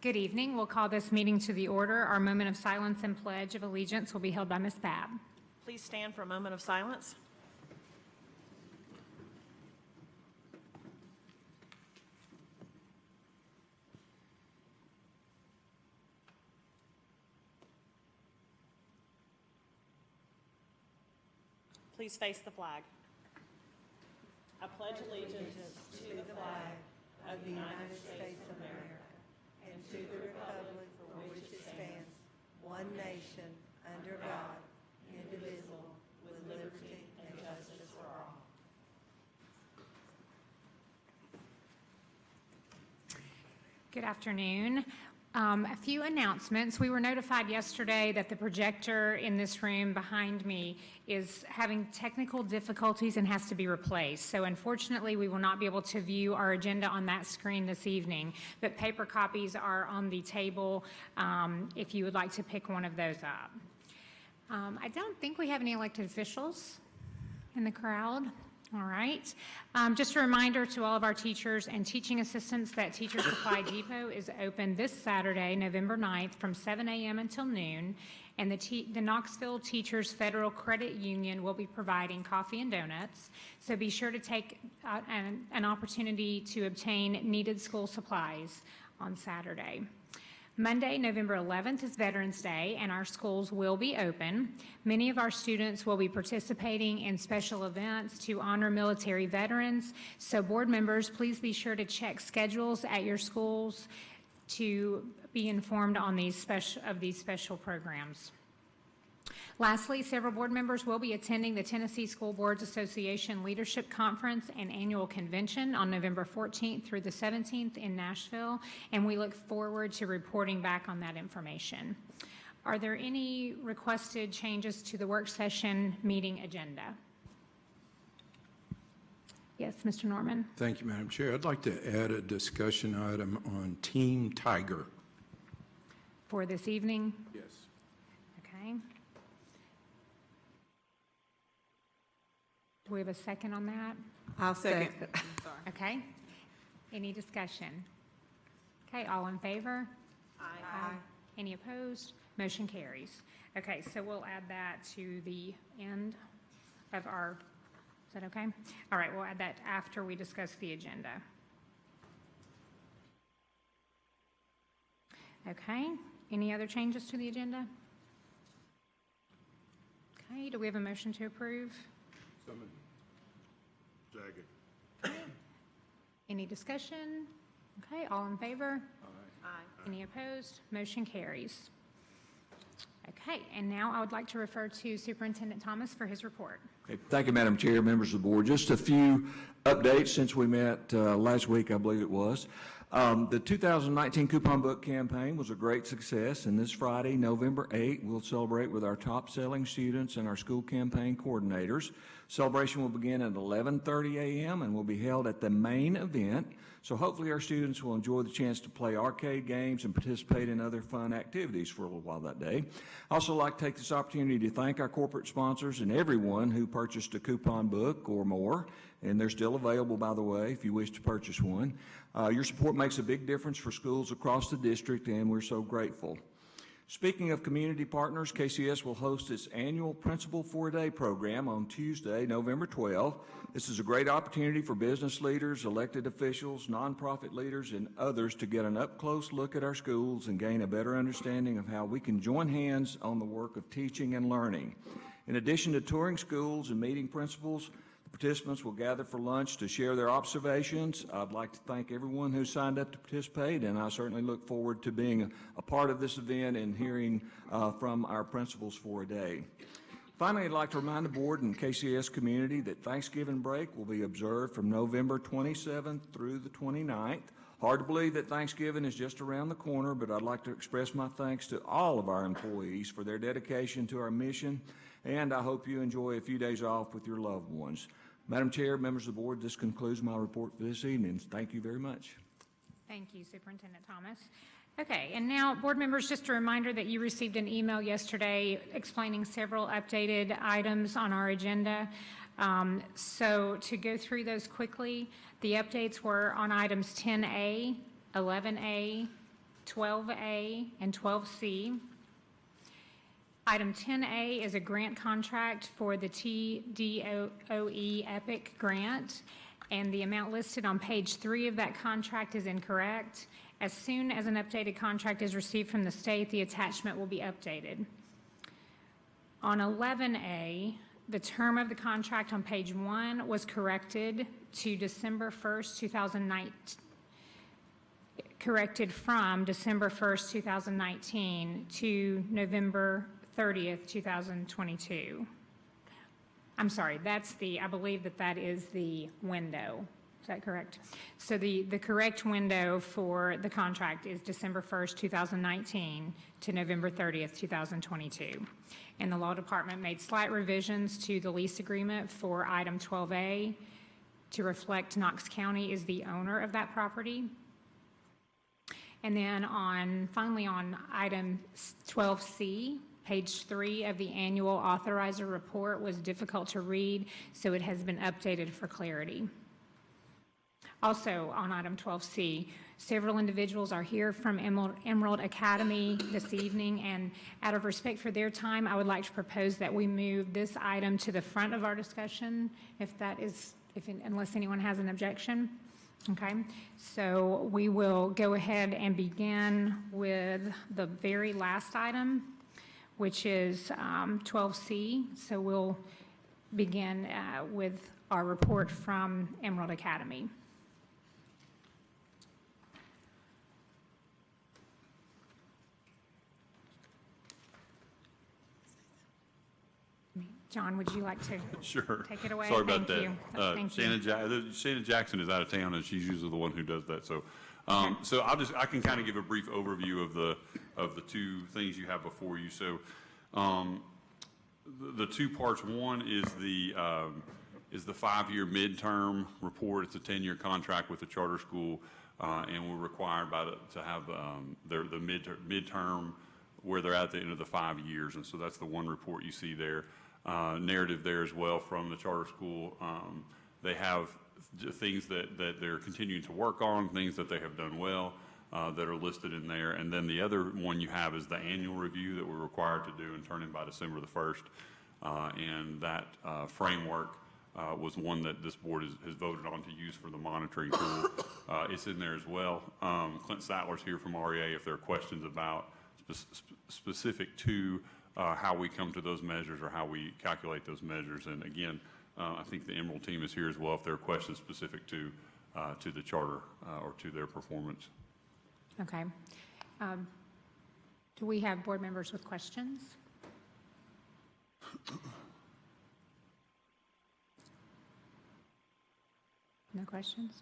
Good evening. We'll call this meeting to the order. Our moment of silence and pledge of allegiance will be held by Ms. Babb. Please stand for a moment of silence. Please face the flag. I pledge allegiance to the flag of the United States of America and to the republic for which it stands, one nation, under God, indivisible, with liberty and justice for all. Good afternoon. A few announcements. We were notified yesterday that the projector in this room behind me is having technical difficulties and has to be replaced. So unfortunately, we will not be able to view our agenda on that screen this evening, but paper copies are on the table if you would like to pick one of those up. I don't think we have any elected officials in the crowd. All right. Just a reminder to all of our teachers and teaching assistants that Teacher Supply Depot is open this Saturday, November 9th from 7 a.m. until noon, and the Knoxville Teachers Federal Credit Union will be providing coffee and donuts, so be sure to take an opportunity to obtain needed school supplies on Saturday. Monday, November 11th is Veterans Day, and our schools will be open. Many of our students will be participating in special events to honor military veterans. So board members, please be sure to check schedules at your schools to be informed on these special programs. Lastly, several board members will be attending the Tennessee School Boards Association Leadership Conference and Annual Convention on November 14th through the 17th in Nashville, and we look forward to reporting back on that information. Are there any requested changes to the work session meeting agenda? Yes, Mr. Norman. Thank you, Madam Chair. I'd like to add a discussion item on Team Tiger. For this evening? Yes. Okay. Do we have a second on that? I'll second. Okay. Any discussion? Okay, all in favor? Aye. Any opposed? Motion carries. Okay, so we'll add that to the end of our, is that okay? All right, we'll add that after we discuss the agenda. Okay, any other changes to the agenda? Okay, do we have a motion to approve? Second. Okay. Any discussion? Okay, all in favor? Aye. Any opposed? Motion carries. Okay, and now I would like to refer to Superintendent Thomas for his report. Okay, thank you, Madam Chair, members of the board. Just a few updates since we met last week, I believe it was. The 2019 Coupon Book campaign was a great success, and this Friday, November 8th, we'll celebrate with our top-selling students and our school campaign coordinators. Celebration will begin at 11:30 a.m. and will be held at the main event, so hopefully our students will enjoy the chance to play arcade games and participate in other fun activities for a little while that day. I also like to take this opportunity to thank our corporate sponsors and everyone who purchased a coupon book or more, and they're still available, by the way, if you wish to purchase one. Your support makes a big difference for schools across the district, and we're so grateful. Speaking of community partners, KCS will host its annual Principal for a Day program on Tuesday, November 12th. This is a great opportunity for business leaders, elected officials, nonprofit leaders, and others to get an up-close look at our schools and gain a better understanding of how we can join hands on the work of teaching and learning. In addition to touring schools and meeting principals, participants will gather for lunch to share their observations. I'd like to thank everyone who signed up to participate, and I certainly look forward to being a part of this event and hearing from our principals for a day. Finally, I'd like to remind the board and KCS community that Thanksgiving break will be observed from November 27th through the 29th. Hard to believe that Thanksgiving is just around the corner, but I'd like to express my thanks to all of our employees for their dedication to our mission, and I hope you enjoy a few days off with your loved ones. Madam Chair, members of the board, this concludes my report for this evening. Thank you very much. Thank you, Superintendent Thomas. Okay, and now, board members, just a reminder that you received an email yesterday explaining several updated items on our agenda. So to go through those quickly, the updates were on items 10A, 11A, 12A and 12C. Item 10A is a grant contract for the TDOE EPIC grant, and the amount listed on page 3 of that contract is incorrect. As soon as an updated contract is received from the state, the attachment will be updated. On 11A, the term of the contract on page 1 was corrected to December 1st, 2019, corrected from December 1st, 2019 to November 30th, 2022. I'm sorry, I believe that is the window. Is that correct? So the correct window for the contract is December 1st, 2019 to November 30th, 2022. And the Law Department made slight revisions to the lease agreement for item 12A to reflect Knox County is the owner of that property. And then finally on item 12C, page 3 of the annual authorizer report was difficult to read, so it has been updated for clarity. Also on item 12C, several individuals are here from Emerald Academy this evening, and out of respect for their time, I would like to propose that we move this item to the front of our discussion, unless anyone has an objection. Okay, so we will go ahead and begin with the very last item, which is 12C. So we'll begin with our report from Emerald Academy. John, would you like to Sure. take it away? Sorry about Thank that. you. Thank you. Shannon Jackson is out of town, and she's usually the one who does that. So, so I can kind of give a brief overview of the two things you have before you. So, the two parts. One is the 5-year midterm report. It's a 10-year contract with the charter school, and we're required to have the midterm where they're at the end of the 5 years, and so that's the one report you see there. Narrative there as well from the charter school. They have things that they're continuing to work on, things that they have done well that are listed in there. And then the other one you have is the annual review that we're required to do and turn in by December the 1st. And that framework was one that this board has voted on to use for the monitoring tool. It's in there as well. Clint Sattler's here from REA if there are questions about specific to how we come to those measures or how we calculate those measures. And again, I think the Emerald team is here as well if there are questions specific to the charter or to their performance. Okay. Do we have board members with questions? No questions?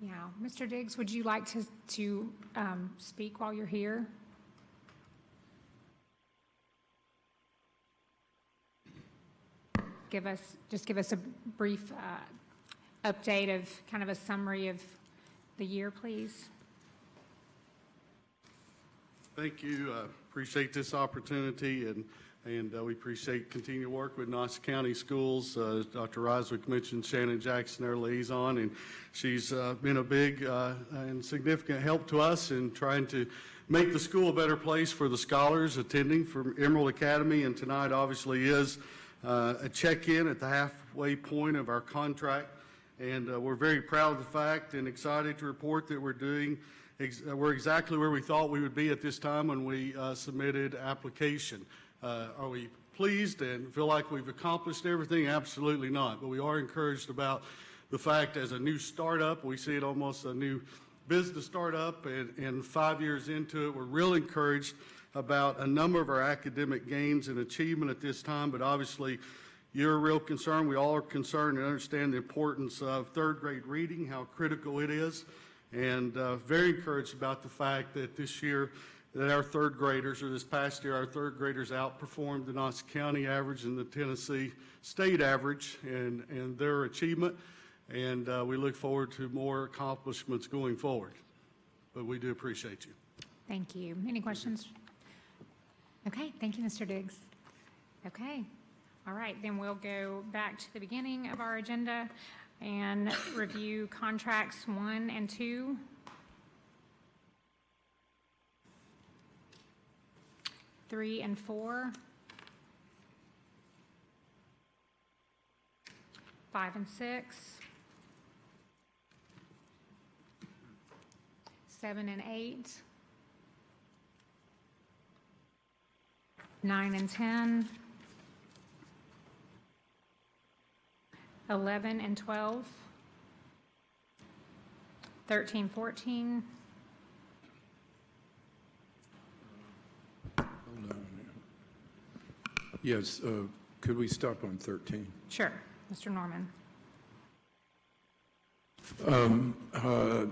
Yeah. Mr. Diggs, would you like to speak while you're here? Give us a brief update of kind of a summary of the year, please. Thank you. Appreciate this opportunity, and we appreciate continued work with Knox County Schools. Dr. Roswick mentioned Shannon Jackson, our liaison, and she's been a big and significant help to us in trying to make the school a better place for the scholars attending from Emerald Academy. And tonight obviously is a check-in at the halfway point of our contract, and we're very proud of the fact and excited to report that we're exactly where we thought we would be at this time when we submitted application. Are we pleased and feel like we've accomplished everything? Absolutely not, but we are encouraged about the fact as a new startup, we see it almost a new business startup, and 5 years into it, we're real encouraged about a number of our academic gains and achievement at this time. But obviously you're a real concern. We all are concerned and understand the importance of third grade reading, how critical it is, and very encouraged about the fact that this year that our third graders, or this past year, our third graders outperformed the Knox County average and the Tennessee state average and their achievement, and we look forward to more accomplishments going forward. But we do appreciate you. Thank you. Any questions? Okay, thank you, Mr. Diggs. Okay, all right, then we'll go back to the beginning of our agenda and review contracts 1 and 2. 3 and 4, 5 and 6, 7 and 8, 9 and 10, 11 and 12, 13, 14, Hold on. Yes, could we stop on 13? sure, Mr. Norman. I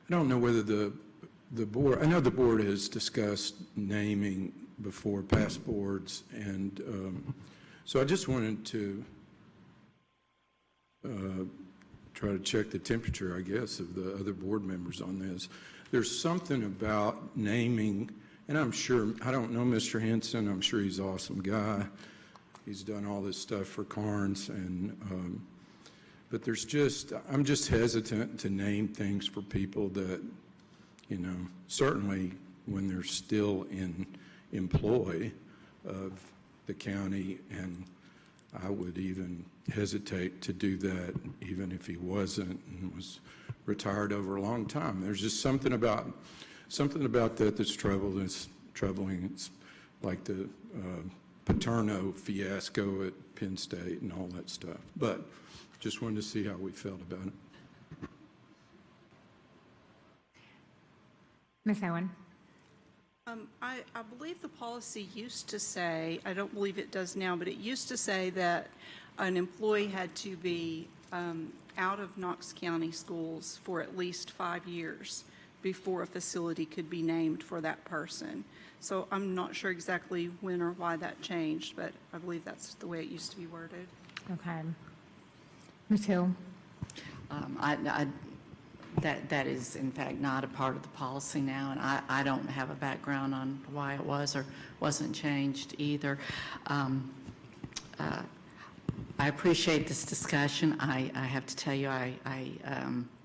don't know whether the board, I know the board has discussed naming before past boards, and so I just wanted to try to check the temperature, I guess, of the other board members on this. There's something about naming, and I'm sure, I don't know Mr. Henson, I'm sure he's an awesome guy. He's done all this stuff for Carnes, and but there's just, I'm just hesitant to name things for people that, you know, certainly when they're still in employ of the county, and I would even hesitate to do that even if he wasn't and was retired over a long time. There's just something about that that's troubling. It's like the Paterno fiasco at Penn State and all that stuff. But just wanted to see how we felt about it. Ms. Owen? I believe the policy used to say, I don't believe it does now, but it used to say that an employee had to be out of Knox County schools for at least 5 years before a facility could be named for that person. So I'm not sure exactly when or why that changed, but I believe that's the way it used to be worded. Okay. Ms. Hill? That is, in fact, not a part of the policy now, and I don't have a background on why it was or wasn't changed either. I appreciate this discussion. I have to tell you, I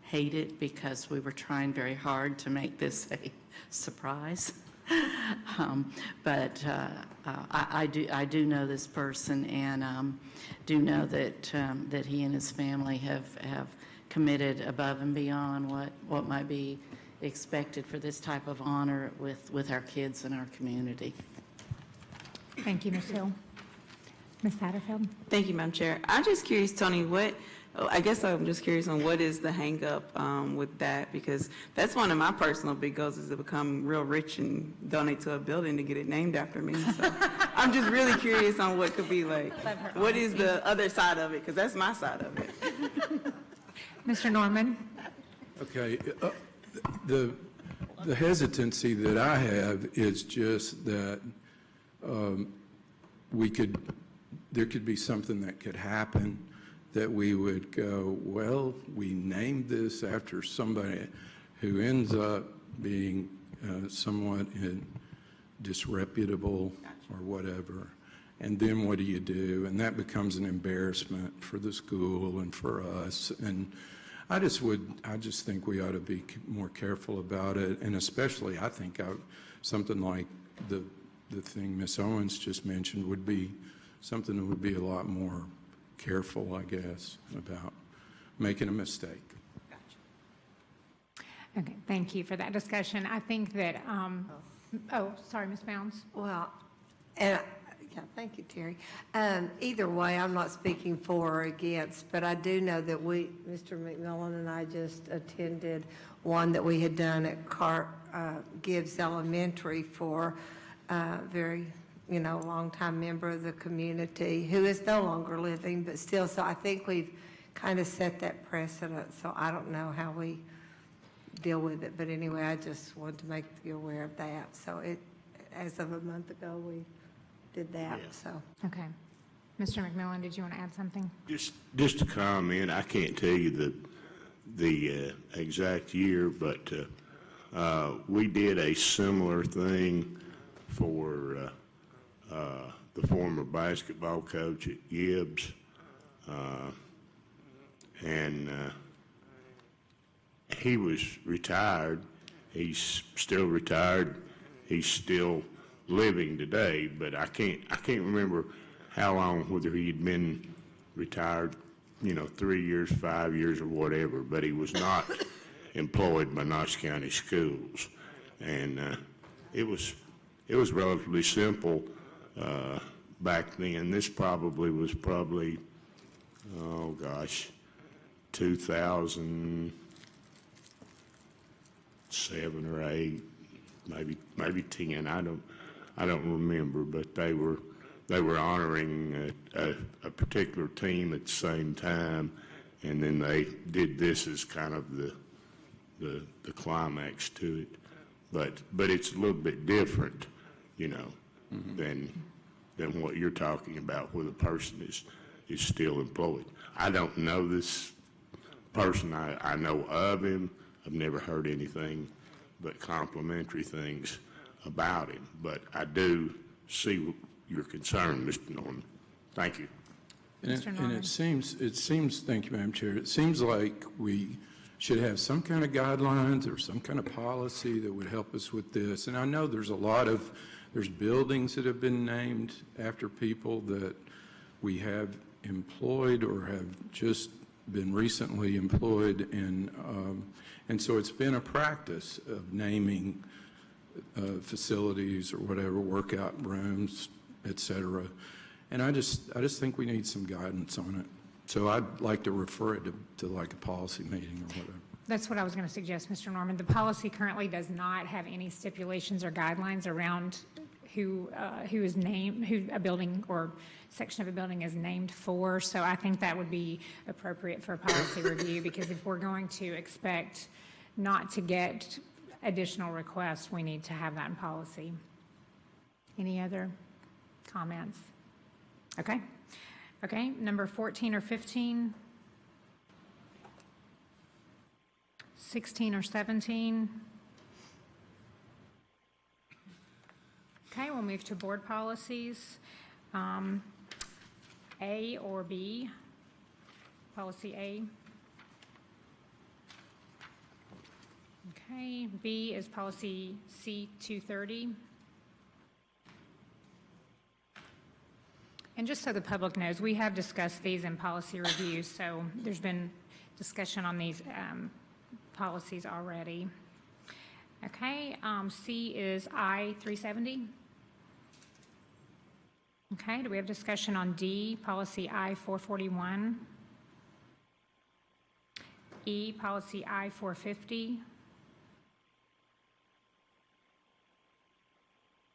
hate it because we were trying very hard to make this a surprise. But I do know this person, and do know that he and his family have committed above and beyond what might be expected for this type of honor with our kids in our community. Thank you, Ms. Hill. Ms. Satterfield? Thank you, Madam Chair. I'm just curious, Tony, I guess I'm just curious on what is the hang-up with that, because that's one of my personal big goals, is to become real rich and donate to a building to get it named after me. So I'm just really curious on what could be like, what is the other side of it, because that's my side of it. Mr. Norman? Okay, the hesitancy that I have is just that there could be something that could happen that we would go, well, we named this after somebody who ends up being somewhat disreputable or whatever. And then what do you do? And that becomes an embarrassment for the school and for us. And I just think we ought to be more careful about it. And especially, I think something like the thing Ms. Owens just mentioned would be something that would be a lot more careful, I guess, about making a mistake. Okay, thank you for that discussion. I think that, oh, sorry, Ms. Bounds. Well, yeah, thank you, Terry. Either way, I'm not speaking for or against, but I do know that Mr. McMillan and I just attended one that we had done at Gibbs Elementary for a very, longtime member of the community who is no longer living, but still, so I think we've kind of set that precedent, so I don't know how we deal with it, but anyway, I just wanted to make you aware of that. So as of a month ago, we did that, so. Okay. Mr. McMillan, did you want to add something? Just a comment. I can't tell you the exact year, but we did a similar thing for the former basketball coach at Gibbs, and he was retired. He's still retired. He's still living today, but I can't remember how long, whether he'd been retired, 3 years, 5 years, or whatever, but he was not employed by Knox County Schools. And it was relatively simple back then. This was probably, oh gosh, 2007 or 8, maybe 10. I don't remember, but they were honoring a particular team at the same time, and then they did this as kind of the climax to it. But it's a little bit different, than what you're talking about, where the person is still employed. I don't know this person. I know of him. I've never heard anything but complimentary things about him. But I do see your concern, Mr. Norman. Thank you. And it seems, thank you, Madam Chair, it seems like we should have some kind of guidelines or some kind of policy that would help us with this. And I know there's buildings that have been named after people that we have employed or have just been recently employed, and so it's been a practice of naming facilities or whatever, workout rooms, et cetera. And I just think we need some guidance on it. So I'd like to refer it to like a policy meeting or whatever. That's what I was going to suggest, Mr. Norman. The policy currently does not have any stipulations or guidelines around who is named, who a building or section of a building is named for. So I think that would be appropriate for a policy review, because if we're going to expect not to get additional requests, we need to have that in policy. Any other comments? Okay. Okay, number 14 or 15, 16 or 17. Okay, we'll move to board policies. A or B? Policy A. Okay, B is policy C-230. And just so the public knows, we have discussed these in policy reviews, so there's been discussion on these policies already. Okay, C is I-370. Okay, do we have discussion on D, policy I-441? E, policy I-450?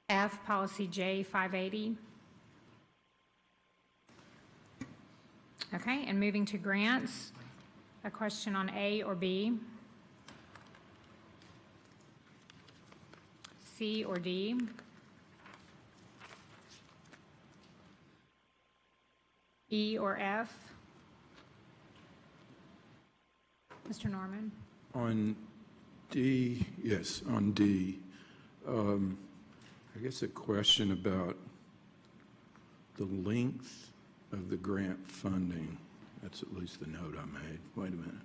F, policy J-580? Okay, and moving to grants, a question on A or B? C or D? E or F? Mr. Norman? On D, yes, on D, I guess a question about the length of the grant funding. That's at least the note I made. Wait a minute.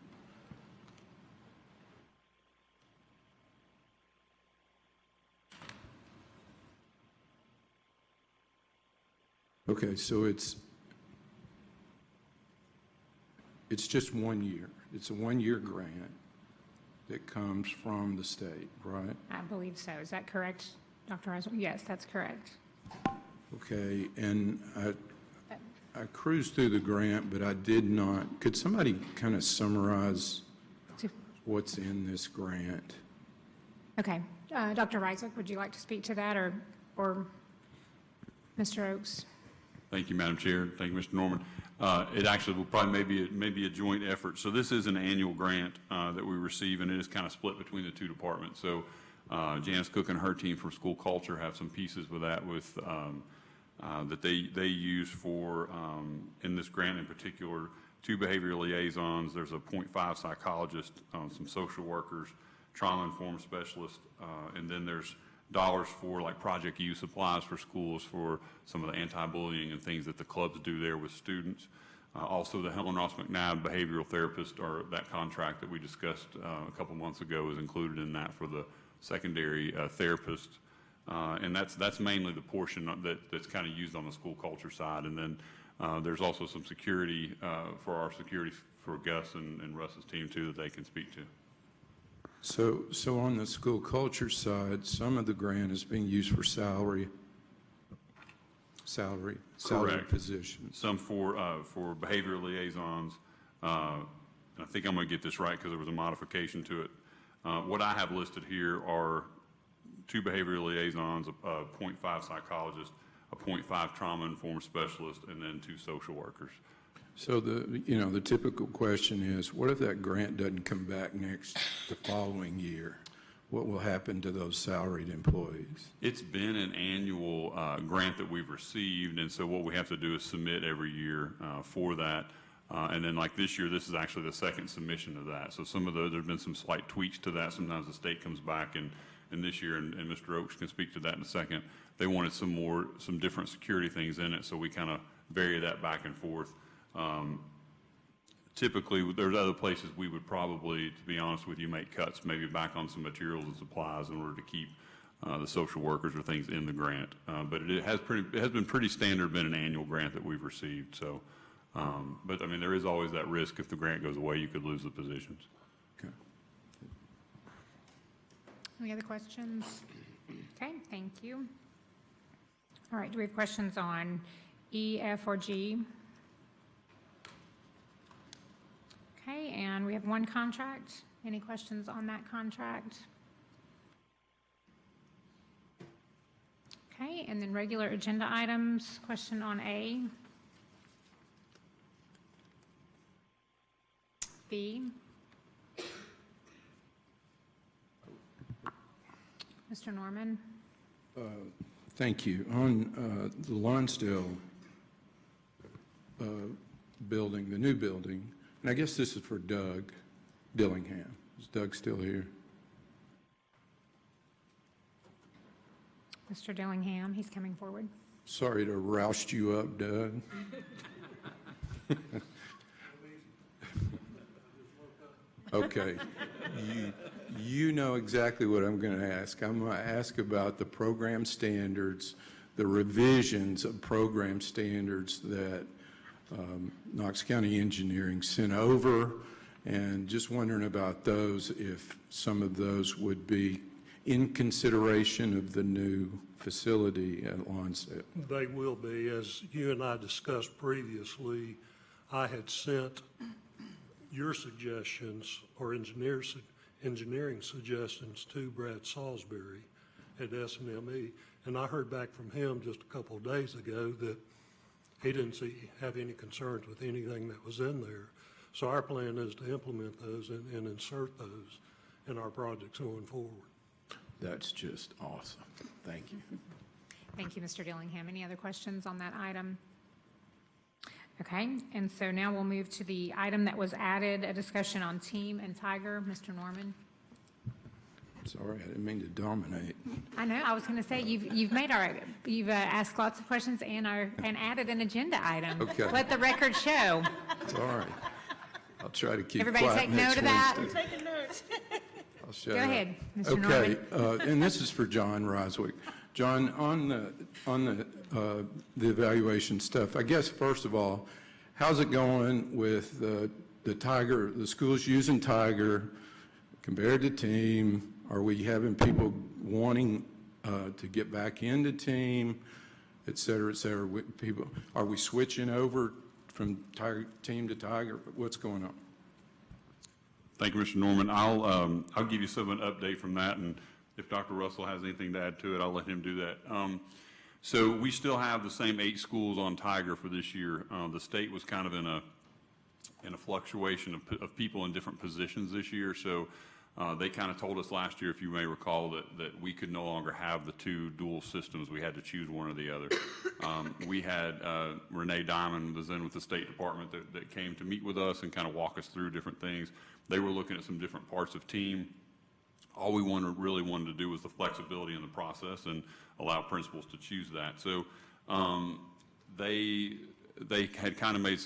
Okay, so it's just 1 year. It's a 1-year grant that comes from the state, right? I believe so. Is that correct, Dr. Eisel? Yes, that's correct. Okay, and I cruised through the grant, but I did not. Could somebody kind of summarize what's in this grant? Okay. Dr. Reisler, would you like to speak to that, or Mr. Oakes? Thank you, Madam Chair. Thank you, Mr. Norman. It actually will probably maybe a joint effort. So this is an annual grant that we receive, and it is kind of split between the two departments. So Janice Cook and her team from School Culture have some pieces with that that they use for, in this grant in particular, 2 behavioral liaisons. There's a 0.5 psychologist, some social workers, trauma-informed specialists, and then there's dollars for like Project U supplies for schools for some of the anti-bullying and things that the clubs do there with students. Also, the Helen Ross McNabb behavioral therapist, or that contract that we discussed a couple months ago, is included in that for the secondary therapist. And that's mainly the portion that's kind of used on the school culture side. And then there's also some security for our security for Gus and Russ's team too that they can speak to. So on the school culture side, some of the grant is being used for salary Correct. positions. Some for behavioral liaisons. And I think I'm going to get this right because there was a modification to it. What I have listed here are 2 behavioral liaisons, a 0.5 psychologist, a 0.5 trauma-informed specialist, and then 2 social workers. So the typical question is, what if that grant doesn't come back the following year? What will happen to those salaried employees? It's been an annual grant that we've received, and so what we have to do is submit every year for that. And then like this year, this is actually the second submission of that. So some of those, there's been some slight tweaks to that. Sometimes the state comes back and this year, and Mr. Oakes can speak to that in a second, they wanted some different security things in it, so we kind of vary that back and forth. Typically, there's other places we would probably, to be honest with you, make cuts, maybe back on some materials and supplies in order to keep the social workers or things in the grant. But it has been pretty standard, been an annual grant that we've received. So, but I mean, there is always that risk if the grant goes away, you could lose the positions. Okay. Any other questions? Okay, thank you. All right, do we have questions on E, F, or G? Okay, and we have one contract. Any questions on that contract? Okay, and then regular agenda items. Question on A. B. Mr. Norman? Thank you. On the Lonsdale building, the new building, and I guess this is for Doug Dillingham. Is Doug still here? Mr. Dillingham, he's coming forward. Sorry to roust you up, Doug. Okay. You know exactly what I'm going to ask. I'm going to ask about the program standards, the revisions of program standards that Knox County Engineering sent over, and just wondering about those, if some of those would be in consideration of the new facility at Lonsdale. They will be. As you and I discussed previously, I had sent your suggestions or engineering suggestions to Brad Salisbury at SNME, and I heard back from him just a couple of days ago that he didn't have any concerns with anything that was in there. So our plan is to implement those and insert those in our projects going forward. That's just awesome. Thank you. Thank you, Mr. Dillingham. Any other questions on that item? Okay, and so now we'll move to the item that was added, a discussion on Team and Tiger. Mr. Norman? Sorry, I didn't mean to dominate. I know, I was going to say, you've asked lots of questions and added an agenda item. Okay. Let the record show. It's all right. I'll try to keep Everybody quiet take next note of that. Wednesday. Taking notes. I'll shut Go up. ahead, Mr. Okay, Norman. and this is for John Roswick. John, on the evaluation stuff, I guess first of all, how's it going with the Tiger, the schools using Tiger compared to Team? Are we having people wanting to get back into Team, et cetera, et cetera? Are we switching over from Team to Tiger? What's going on? Thank you, Mr. Norman. I'll give you some of an update from that, and if Dr. Russell has anything to add to it, I'll let him do that. So we still have the same 8 schools on Tiger for this year. The state was kind of in a fluctuation of people in different positions this year. So they kind of told us last year, if you may recall, that we could no longer have the 2 dual systems. We had to choose one or the other. We had Renee Diamond was in with the State Department that came to meet with us and kind of walk us through different things. They were looking at some different parts of Team. All we really wanted to do was the flexibility in the process and allow principals to choose that. So they had kind of made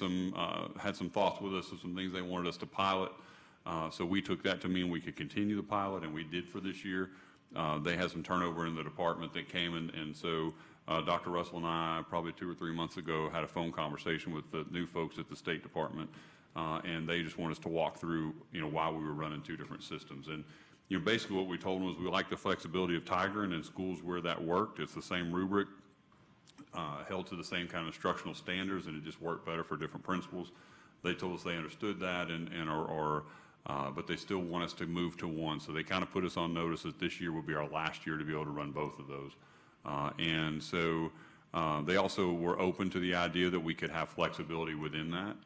had some thoughts with us of some things they wanted us to pilot. So we took that to mean we could continue the pilot, and we did for this year. they had some turnover in the department that came, and so Dr. Russell and I, probably 2 or 3 months ago, had a phone conversation with the new folks at the State Department, and they just want us to walk through, why we were running 2 different systems. And, basically what we told them was we like the flexibility of Tiger, and in schools where that worked, it's the same rubric, held to the same kind of instructional standards, and it just worked better for different principals. They told us they understood that but they still want us to move to one. So they kind of put us on notice that this year will be our last year to be able to run both of those. And so they also were open to the idea that we could have flexibility within that.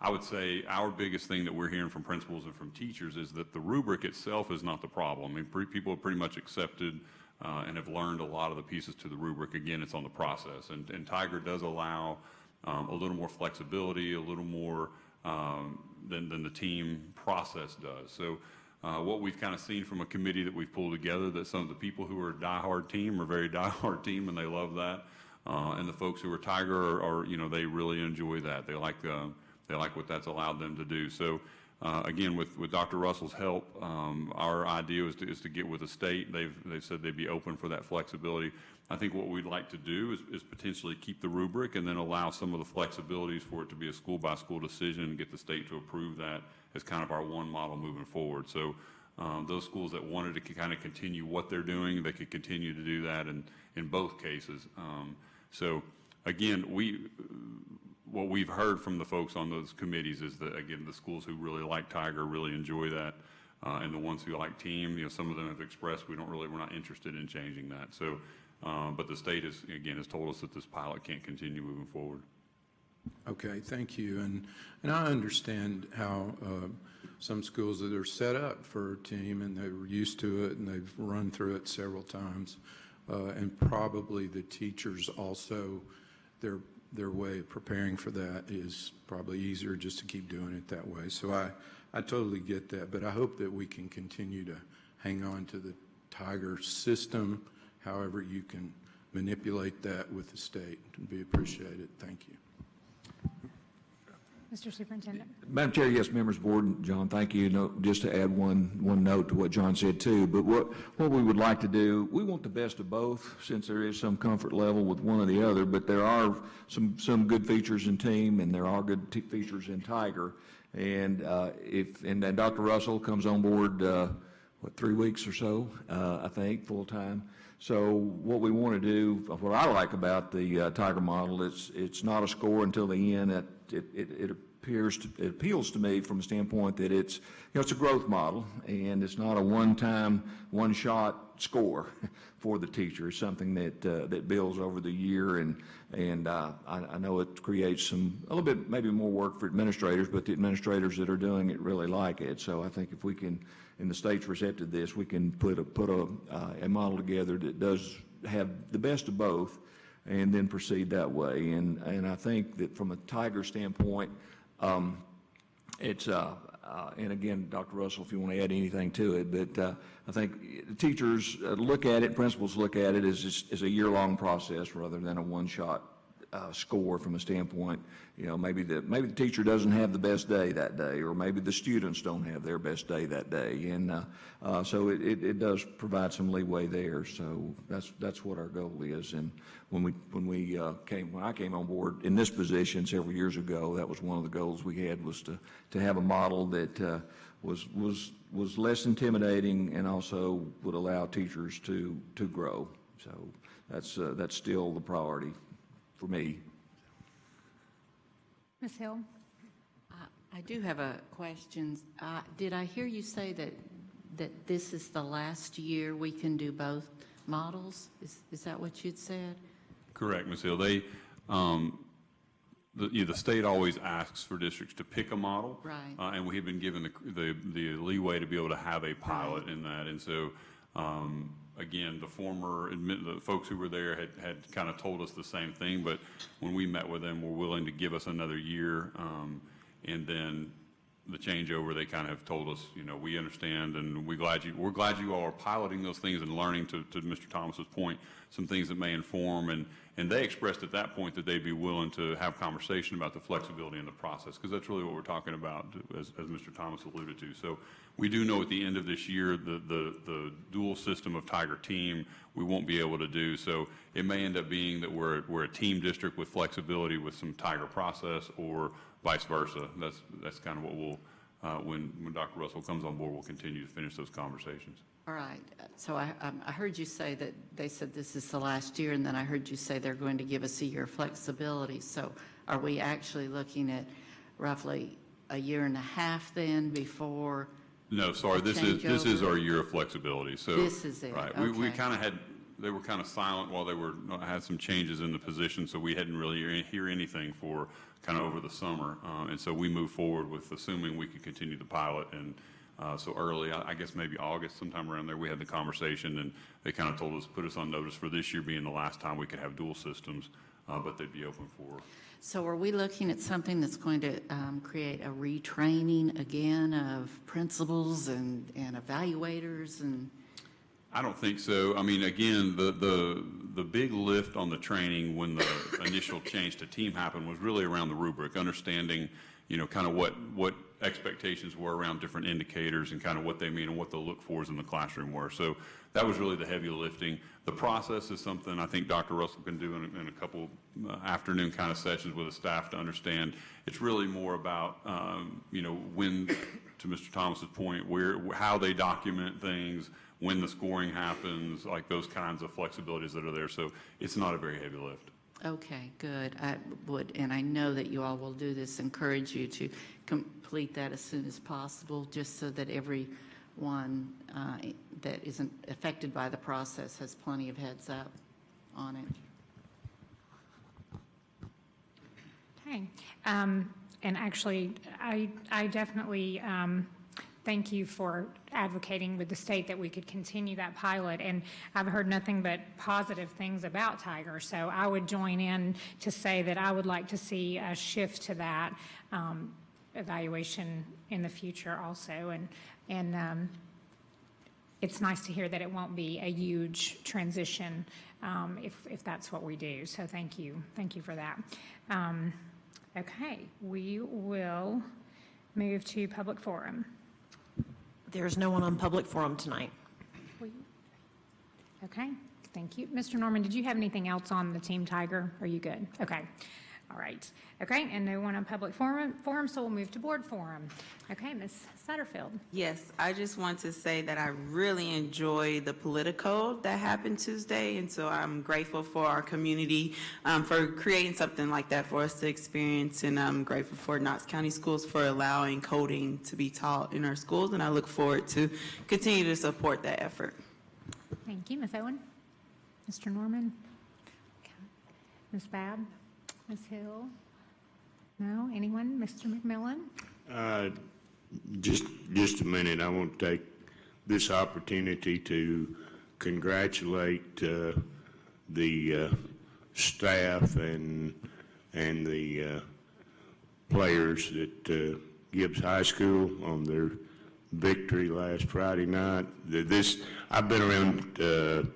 I would say our biggest thing that we're hearing from principals and from teachers is that the rubric itself is not the problem. I mean, people have pretty much accepted and have learned a lot of the pieces to the rubric. Again, it's on the process. And Tiger does allow a little more flexibility, a little more than the team process does. So what we've kind of seen from a committee that we've pulled together, that some of the people who are a diehard team are very diehard team, and they love that. And the folks who are Tiger are they really enjoy that. They like what that's allowed them to do. So again, with Dr. Russell's help, our idea is to get with the state. They've said they'd be open for that flexibility. I think what we'd like to do is potentially keep the rubric and then allow some of the flexibilities for it to be a school-by-school decision and get the state to approve that as kind of our one model moving forward. So those schools that wanted to kind of continue what they're doing, they could continue to do that in both cases. So again, what we've heard from the folks on those committees is that, again, the schools who really like Tiger really enjoy that, and the ones who like team, some of them have expressed we're not interested in changing that. So, but the state has told us that this pilot can't continue moving forward. Okay, thank you. And I understand how some schools that are set up for a team and they're used to it and they've run through it several times, and probably the teachers also, their way of preparing for that is probably easier just to keep doing it that way. So I totally get that, but I hope that we can continue to hang on to the Tiger system, however you can manipulate that with the state. It would be appreciated. Thank you. Mr. Superintendent. Madam Chair, yes, members of the board, John, thank you. No, just to add one note to what John said too, but what we would like to do, we want the best of both, since there is some comfort level with one or the other, but there are some good features in team and there are good features in Tiger. And then Dr. Russell comes on board, 3 weeks or so, I think, full time. So what we want to do, what I like about the Tiger model, it's not a score until the end. It appeals to me from a standpoint that it's a growth model, and it's not a one-time, one-shot score for the teacher. It's something that builds over the year, and I know it creates a little bit maybe more work for administrators, but the administrators that are doing it really like it. So I think if we can, and the state's receptive to this, we can put a model together that does have the best of both, and then proceed that way. And I think that from a Tiger standpoint, it's and again, Dr. Russell, if you want to add anything to it, but I think teachers look at it, principals look at it as a year-long process rather than a one-shot score from a standpoint. Maybe the teacher doesn't have the best day that day, or maybe the students don't have their best day that day, and so it does provide some leeway there. So that's what our goal is. And when I came on board in this position several years ago, that was one of the goals we had, was to have a model that was less intimidating and also would allow teachers to grow. So that's still the priority for me. Ms. Hill? I do have a question. Did I hear you say that this is the last year we can do both models? Is that what you'd said? Correct, Ms. Hill. They, the state always asks for districts to pick a model, right? And we have been given the leeway to be able to have a pilot in that, and so. Again, the folks who were there had kind of told us the same thing, but when we met with them, were willing to give us another year, and then the changeover, they kind of told us, we understand, and we're glad you all are piloting those things and learning, to Mr. Thomas's point, some things that may inform, and And they expressed at that point that they'd be willing to have conversation about the flexibility in the process, because that's really what we're talking about, as Mr. Thomas alluded to. So we do know at the end of this year, the dual system of Tiger team, we won't be able to do. So it may end up being that we're a team district with flexibility with some Tiger process, or vice versa. That's kind of what we'll, when Dr. Russell comes on board, we'll continue to finish those conversations. All right, so I heard you say that they said this is the last year, and then I heard you say they're going to give us a year of flexibility. So are we actually looking at roughly a year and a half then before? No, sorry, this is our year of flexibility. So this is it. Right, okay. we kind of had, they were kind of silent while they were had some changes in the position, so we hadn't really hear anything for kind of over the summer, and so we moved forward with assuming we could continue the pilot. And so early, I guess maybe August, sometime around there, we had the conversation, and they kind of told us, put us on notice for this year being the last time we could have dual systems, but they'd be open for. So are we looking at something that's going to create a retraining again of principals and evaluators and? I don't think so. I mean, again, the big lift on the training when the initial change to team happened was really around the rubric, understanding, you know, kind of what expectations were around different indicators and kind of what they mean and what the look fors in the classroom were. So that was really the heavy lifting. The process is something I think Dr. Russell can do in a couple afternoon kind of sessions with the staff to understand. It's really more about, you know, when, to Mr. Thomas's point, how they document things, when the scoring happens, like those kinds of flexibilities that are there. So it's not a very heavy lift. Okay, good. I would, and I know that you all will do this, encourage you to complete that as soon as possible, just so that everyone that isn't affected by the process has plenty of heads up on it. Okay. And actually, I definitely thank you for advocating with the state that we could continue that pilot. And I've heard nothing but positive things about Tiger. So I would join in to say that I would like to see a shift to that evaluation in the future also. And it's nice to hear that it won't be a huge transition if that's what we do. So thank you. Thank you for that. Okay, we will move to public forum. There's no one on public forum tonight. Okay, thank you. Mr. Norman, did you have anything else on the Team Tiger? Are you good? Okay, all right. Okay, and no one on public forum, so we'll move to board forum. Okay, Ms. Satterfield. Yes, I just want to say that I really enjoyed the Politico that happened Tuesday, and so I'm grateful for our community for creating something like that for us to experience, and I'm grateful for Knox County Schools for allowing coding to be taught in our schools, and I look forward to continue to support that effort. Thank you. Ms. Owen? Mr. Norman? Okay. Ms. Babb? Ms. Hill? No? Anyone? Mr. McMillan? Just a minute. I want to take this opportunity to congratulate the staff and the players at Gibbs High School on their victory last Friday night. I've been around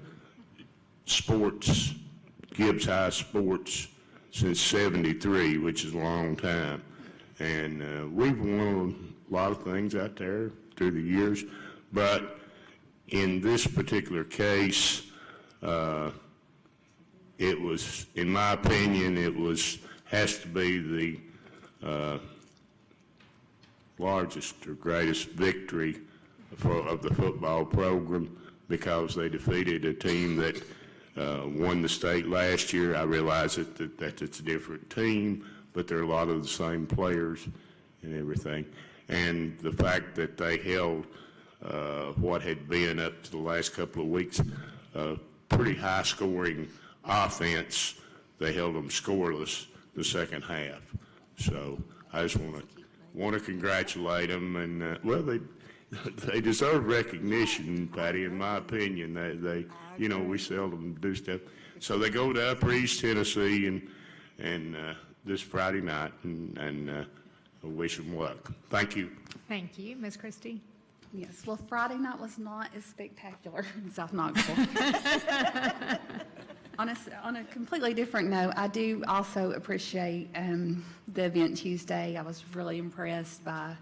sports, Gibbs High sports, since '73, which is a long time. And we've won a lot of things out there through the years. But in this particular case, it was, in my opinion, has to be the largest or greatest victory of the football program, because they defeated a team that won the state last year. I realize that it's a different team, but there are a lot of the same players and everything. And the fact that they held what had been up to the last couple of weeks pretty high-scoring offense, they held them scoreless the second half. So I just want to congratulate them, and well, they deserve recognition, Patty. In my opinion, they you know, we seldom do stuff. So they go to Upper East Tennessee and this Friday night, and I wish them luck. Thank you. Thank you. Ms. Christie? Yes, well, Friday night was not as spectacular in South Knoxville. On a completely different note, I do also appreciate the event Tuesday. I was really impressed by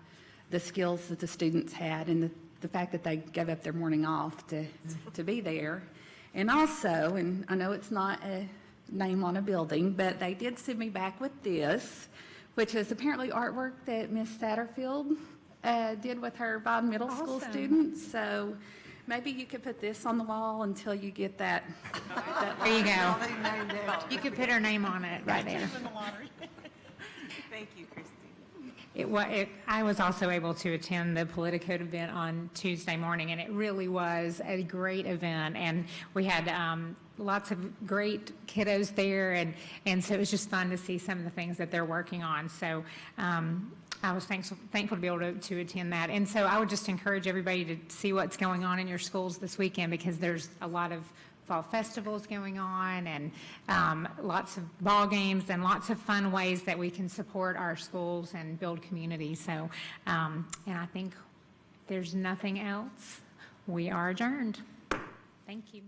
the skills that the students had and the fact that they gave up their morning off to be there. And also, and I know it's not a name on a building, but they did send me back with this, which is apparently artwork that Miss Satterfield did with her Vaughn Middle School Awesome. students. So maybe you could put this on the wall until you get that. There you go. You could put her name on it right there. Thank you, Christine. I was also able to attend the Politicode event on Tuesday morning, and it really was a great event. And we had lots of great kiddos there, and so it was just fun to see some of the things that they're working on. So I was thankful to be able to attend that. And so I would just encourage everybody to see what's going on in your schools this weekend, because there's a lot of fall festivals going on, and lots of ball games and lots of fun ways that we can support our schools and build community. So, and I think there's nothing else. We are adjourned. Thank you.